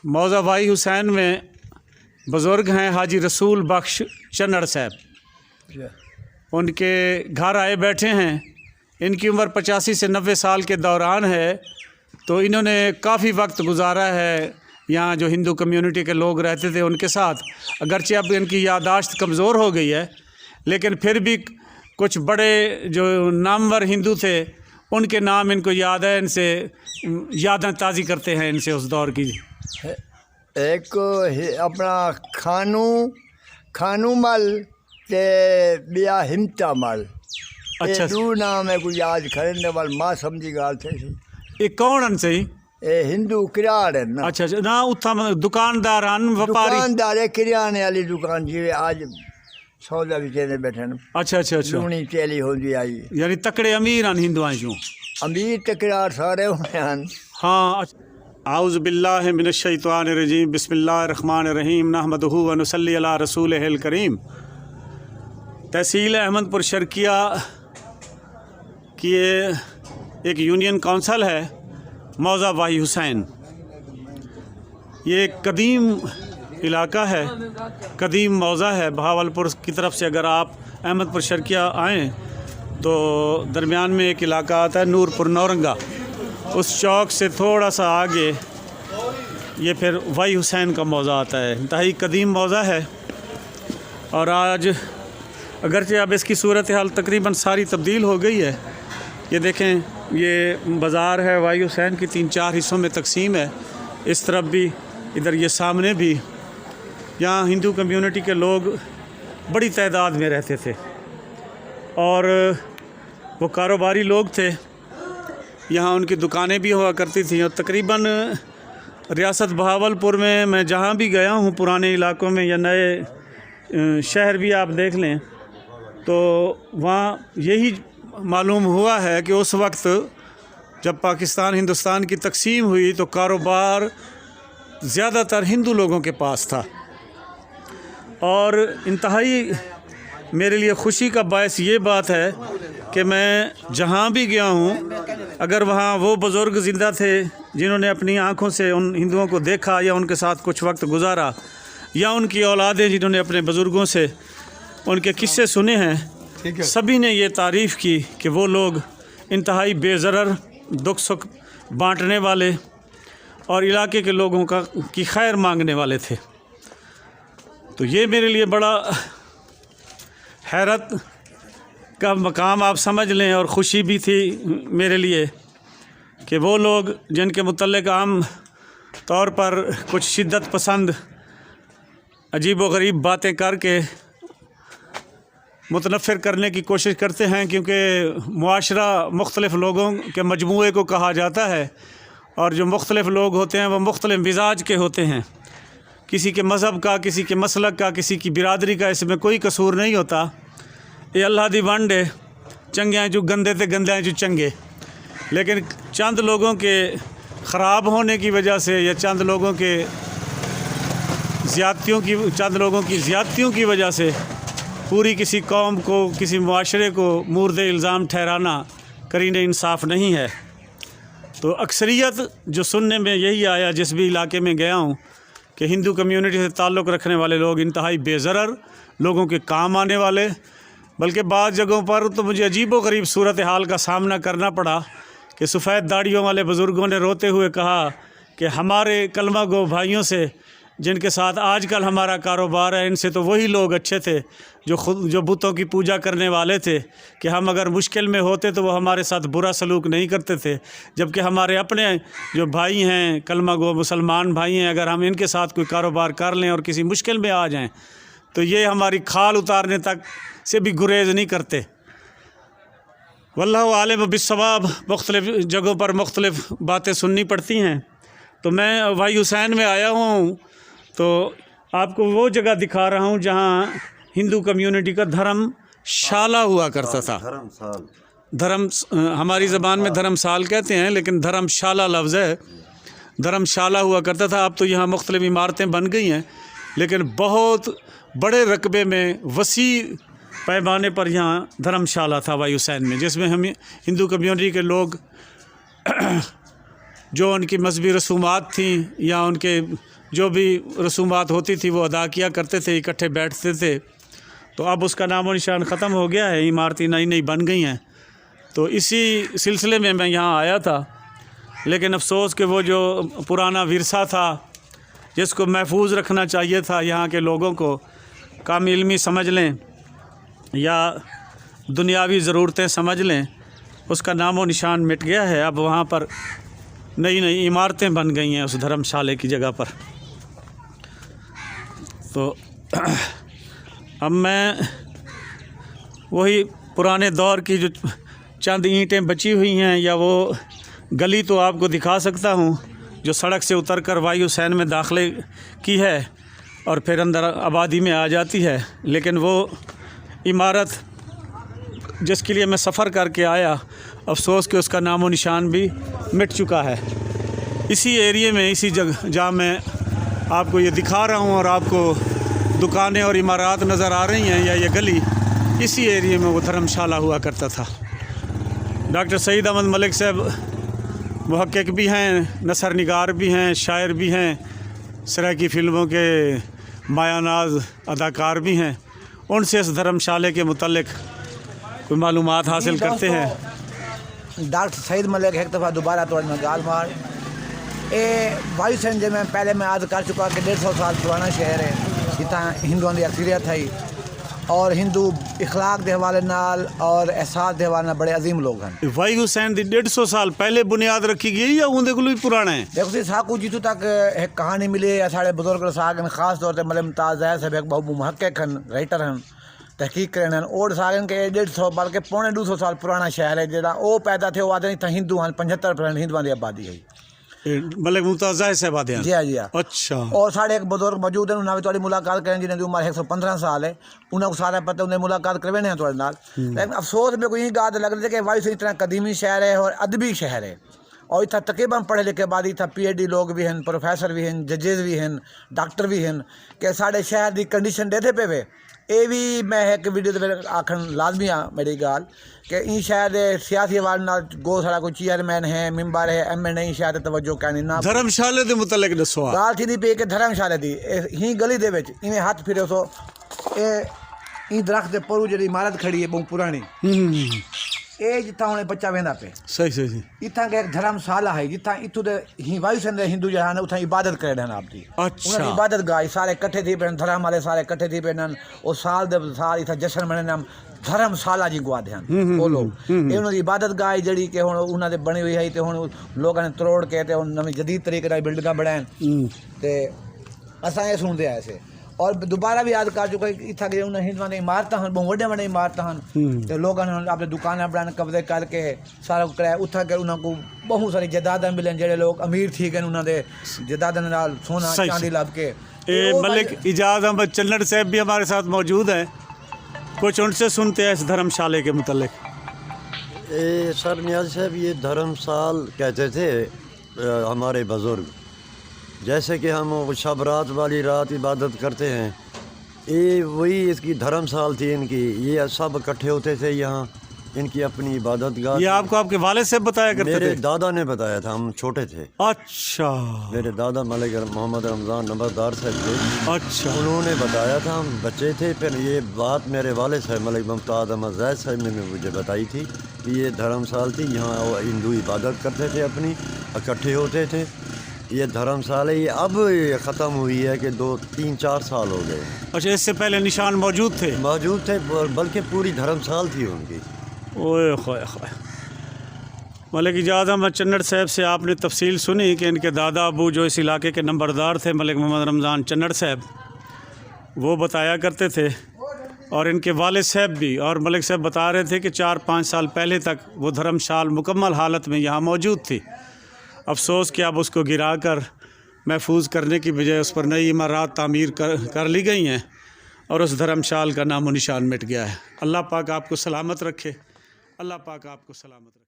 मौज़ा भाई हुसैन में बुज़ुर्ग हैं हाजी रसूल बख्श चन्नड़ साहब। उनके घर आए बैठे हैं। इनकी उम्र 85 से 90 साल के दौरान है। तो इन्होंने काफ़ी वक्त गुजारा है यहाँ जो हिंदू कम्युनिटी के लोग रहते थे उनके साथ। अगरचे अब इनकी याददाश्त कमज़ोर हो गई है, लेकिन फिर भी कुछ बड़े जो नामवर हिंदू थे उनके नाम इनको याद है। इनसे यादें ताज़ी करते हैं इनसे उस दौर की। एक अपना खानू मल ते बिया हिमता मल। अच्छा, दू नाम है कोई याद खरीदने वाल मां समझी गाल थे। ये कौन हन सही? ए हिंदू किराड़ है ना। अच्छा ना उत्था दुकानदार हन, व्यापारी? दुकानदार है, किराने वाली दुकान जी आज सौदा भी चेने बैठे न। अच्छा अच्छा अच्छा, लूनी तेली होंदी आई, यानी तकड़े अमीर हन हिंदुआं चों। अमीर ते किराड़ सारे होने हन। हाँ। आउज़ु बिल्लाहि मिनश शैतानिर रजीम, बिस्मिल्लाहिर रहमानिर रहीम, नहमदुहु व नुसल्ली अला रसूलिहिल करीम। तहसील अहमदपुर शर्किया की एक यूनियन काउंसिल है मौज़ा भाई हुसैन। ये एक कदीम इलाका है, कदीम मौज़ा है। बहावलपुर की तरफ से अगर आप अहमदपुर शर्किया आएँ तो दरमियान में एक इलाका आता है नूरपुर नौरंगा। उस चौक से थोड़ा सा आगे ये फिर भाई हुसैन का मौज़ा आता है। इंतहाई कदीम मौज़ा है। और आज अगरचे अब इसकी सूरत हाल तकरीबन सारी तब्दील हो गई है। ये देखें, ये बाज़ार है भाई हुसैन की 3-4 हिस्सों में तकसीम है। इस तरफ भी, इधर ये सामने भी। यहाँ हिंदू कम्युनिटी के लोग बड़ी तादाद में रहते थे और वो कारोबारी लोग थे। यहाँ उनकी दुकानें भी हुआ करती थी। और तकरीबन रियासत बहावलपुर में मैं जहाँ भी गया हूँ, पुराने इलाकों में या नए शहर भी आप देख लें, तो वहाँ यही मालूम हुआ है कि उस वक्त जब पाकिस्तान हिंदुस्तान की तकसीम हुई तो कारोबार ज़्यादातर हिंदू लोगों के पास था। और इंतहाई मेरे लिए ख़ुशी का बायस ये बात है कि मैं जहाँ भी गया हूँ, अगर वहाँ वो बुज़ुर्ग ज़िंदा थे जिन्होंने अपनी आँखों से उन हिंदुओं को देखा या उनके साथ कुछ वक्त गुजारा, या उनकी औलादें जिन्होंने अपने बुज़ुर्गों से उनके किस्से सुने हैं, सभी ने ये तारीफ़ की कि वो लोग इंतहाई बेज़रर, दुख सुख बांटने वाले और इलाके के लोगों की खैर मांगने वाले थे। तो ये मेरे लिए बड़ा हैरत का मकाम आप समझ लें, और ख़ुशी भी थी मेरे लिए कि वो लोग जिनके मुतल्लिक़ आम तौर पर कुछ शिद्दत पसंद अजीब व गरीब बातें करके मुतनफ़िर करने की कोशिश करते हैं, क्योंकि मुआशरा मुख्तलिफ़ लोगों के मजमूए को कहा जाता है और जो मुख्तलिफ़ लोग होते हैं वो मुख्तलिफ़ मिजाज के होते हैं। किसी के मज़हब का, किसी के मसलक का, किसी की बिरादरी का इसमें कोई कसूर नहीं होता। ये अल्लाह दी वंड है, चंगे हैं जो गंदे थे, गंदे हैं जो चंगे। लेकिन चंद लोगों के ख़राब होने की वजह से या चंद लोगों की ज़्यादतियों की वजह से पूरी किसी कौम को, किसी मुआशरे को मूर्द इल्ज़ाम ठहराना करीने इंसाफ नहीं है। तो अक्सरियत जो सुनने में यही आया जिस भी इलाके में गया हूँ कि हिंदू कम्युनिटी से ताल्लुक़ रखने वाले लोग इंतहाई बेज़रर, लोगों के काम आने वाले। बल्कि बाज़ जगहों पर तो मुझे अजीब व गरीब सूरत हाल का सामना करना पड़ा कि सफ़ेद दाढ़ियों वाले बुज़ुर्गों ने रोते हुए कहा कि हमारे कलमा गो भाइयों से जिनके साथ आजकल हमारा कारोबार है, इनसे तो वही लोग अच्छे थे जो बुतों की पूजा करने वाले थे, कि हम अगर मुश्किल में होते तो वो हमारे साथ बुरा सलूक नहीं करते थे, जबकि हमारे अपने जो भाई हैं, कलमा गो मुसलमान भाई हैं, अगर हम इनके साथ कोई कारोबार कर लें और किसी मुश्किल में आ जाएं तो ये हमारी खाल उतारने तक से भी गुरेज़ नहीं करते। वल्लाहु आलिम बिस्सवाब। मुख्तलिफ़ जगहों पर मुख्तलिफ़ बातें सुननी पड़ती हैं। तो मैं भाई हुसैन में आया हूँ तो आपको वो जगह दिखा रहा हूँ जहाँ हिंदू कम्युनिटी का धर्मशाला हुआ करता था। हमारी ज़बान में धर्मसाल कहते हैं, लेकिन धर्मशाला लफ्ज़ है। धर्मशाला हुआ करता था। अब तो यहाँ मुख्तलिफ़ इमारतें बन गई हैं, लेकिन बहुत बड़े रकबे में, वसी पैमाने पर यहाँ धर्मशाला था भाई हुसैन में, जिसमें हम हिंदू कम्युनिटी के लोग जो उनकी मजहबी रसूमात थी या उनके जो भी रसूमात होती थी वो अदा किया करते थे, इकट्ठे बैठते थे। तो अब उसका नामो निशान ख़त्म हो गया है, इमारतें नई नई बन गई हैं। तो इसी सिलसिले में मैं यहाँ आया था, लेकिन अफसोस कि वो जो पुराना विरसा था जिसको महफूज रखना चाहिए था, यहाँ के लोगों को काम इल्मी समझ लें या दुनियावी ज़रूरतें समझ लें, उसका नामो निशान मिट गया है। अब वहाँ पर नई नई इमारतें बन गई हैं उस धर्मशाले की जगह पर। तो अब मैं वही पुराने दौर की जो चंद ईंटें बची हुई हैं या वो गली तो आपको दिखा सकता हूँ जो सड़क से उतरकर वाई हुसैन में दाखिले की है और फिर अंदर आबादी में आ जाती है। लेकिन वो इमारत जिसके लिए मैं सफ़र करके आया, अफसोस कि उसका नामो निशान भी मिट चुका है। इसी एरिए में, इसी जगह जहाँ मैं आपको ये दिखा रहा हूँ और आपको दुकानें और इमारत नज़र आ रही हैं, या ये गली, इसी एरिए में वो धर्मशाला हुआ करता था। डॉक्टर सईद अहमद मलिक साहब मुहक्किक भी हैं, नसर निगार भी हैं, शायर भी हैं, सराकी फ़िल्मों के मायानाज अदाकार भी हैं। उनसे इस धर्मशाले के मुतल्लिक कोई मालूमात हासिल करते हैं। डॉक्टर सईद मलिक एक दफ़ा दोबारा तौर में गाल मार वायु सेन जो मैं पहले मैं आज कर चुका कि 150 साल पुराना शहर है, जितना हिंदुओं की अक्सरियत है और हिंदू इखलाक के हवाले नाल और एहसास के हवाले नाल बड़े अजीम लोग हैं। वाई हुसैन दी 150 साल पहले बुनियाद रखी गई या उनके कोल भी पुराना है? देखो सी साकू जितों तक एक कहानी मिली है साढ़े बुजुर्ग सागन खास तौर पर मलिक मुमताज़ ज़ाहिर साहब एक बहुत मुहक्किक हैं, राइटर हैं, तहकीक करन और सागन के 150 बल्कि 250 साल पुराना शहर है जो वो पैदा थे। वो आदे नहीं हिंदू हैं, 75% हिंदुओं की आबादी है। मलिक मुमताज़ ज़ाहिर साहब आते हैं? जी हाँ जी हाँ। अच्छा। और साढ़े एक बुजुर्ग मौजूद हैं, उन्होंने थोड़ी मुलाकात करें जिन्हें उम्र 115 साल है, उन्हें सारा पता, उन्हें मुलाकात करवाने हैं थोड़े नाल। लेकिन अफसोस में कोई यही बात लग रही है कि वायु से इतना कदीमी शहर है और अदबी शहर है और इतना तकरीबन पढ़े लिखे बाद इतना PhD लोग भी हैं, प्रोफेसर भी हैं, जजेस भी हैं, डॉक्टर भी हैं कि साढ़े शहर की कंडीशन देते पे वे। ये भी मैं एक वीडियो आखन लाजमी हाँ मेरी गाल कि इन शहर के सियासी हवाले नाल गो सारा कोई चेयरमैन है, मेंबर है, MNA शहर तवज्जो कहनी ना। धर्मशाले के मुतल्लिक दसो। गाल थी पी कि धर्मशाले की ही गली दे विच इवें हथ फिरे सो ये दरख्त के परू जी इमारत खड़ी है बहुत पुरानी, ये जितना उन्हें बच्चा वेंदा पे सही सही इतना के एक धर्मशाला है जितना इतों दे वायु सेन हिंदू जो है उतना इबादत करे हैं आपकी। अच्छा। उन्हें इबादत गाय सारे इकट्ठे थी पे, धर्म वाले सारे इकट्ठे थी पे और साल दे साल इतना जश्न मनाने हम धर्मशाला जी गुआ ध्यान वो लोग ये उन्होंने इबादत गाय जड़ी के हुण उन्होंने बनी हुई है। तो हुण लोगों ने तरोड़ के ते नवी जदीद तरीके की बिल्डिंग बनाए ते असां ये सुनते आए से और दोबारा भी याद कर चुके इतना कि उन्हें हिंदुओं की इमारत हैं, बहुत वड्डे वड्डे इमारत हैं। तो लोगों ने अपने दुकानें बनाने कब्जे करके सारा कराया उठा के उन्होंने बहुत सारी जदादा मिलन जेडे लोग अमीर थी गए उन्होंने जदादा नाल सोना चांदी लब के। मलिक इजाज़ अहमद चन्नड़ साहब भी हमारे साथ मौजूद हैं, कुछ उनसे सुनते हैं इस धर्मशाले के मुतल्लिक। सर नियाज़ साहब ये धर्मसाल कहते थे हमारे बुज़ुर्ग, जैसे कि हम शब रात वाली रात इबादत करते हैं, ये वही इसकी धर्मसाल थी इनकी। ये सब इकट्ठे होते थे यहाँ, इनकी अपनी इबादत गाह। ये आपको आपके वालिद से बताया करते थे? मेरे दादा ने बताया था, हम छोटे थे। अच्छा। मेरे दादा मलिक मोहम्मद रमज़ान नंबरदार साहब थे। अच्छा। उन्होंने बताया था, हम बच्चे थे। फिर ये बात मेरे वालिद साहब मलिक मुमताज़ अहमद ज़ैद साहब ने मुझे बताई थी कि ये धर्मसाल थी, यहाँ हिंदू इबादत करते थे अपनी, इकट्ठे होते थे। ये धर्मशाला ये अब ख़त्म हुई है कि 2-3-4 साल हो गए। अच्छा, इससे पहले निशान मौजूद थे? मौजूद थे, बल्कि पूरी धर्मशाल थी उनकी। ओए खोए खोए। मलिक इजाज़ अहमद चन्नड़ साहब से आपने तफसील सुनी कि इनके दादा अबू जो इस इलाके के नंबरदार थे मलिक मोहम्मद रमज़ान चन्नड़ साहब, वो बताया करते थे और इनके वालिद साहब भी। और मलिक साहब बता रहे थे कि 4-5 साल पहले तक वो धर्मशाल मुकम्मल हालत में यहाँ मौजूद थी। अफसोस कि अब उसको गिरा कर महफूज करने की बजाय उस पर नई इमारत तामीर कर ली गई हैं और उस धर्मशाल का नामो निशान मिट गया है। अल्लाह पाक आपको सलामत रखे, अल्लाह पाक आपको सलामत रखे।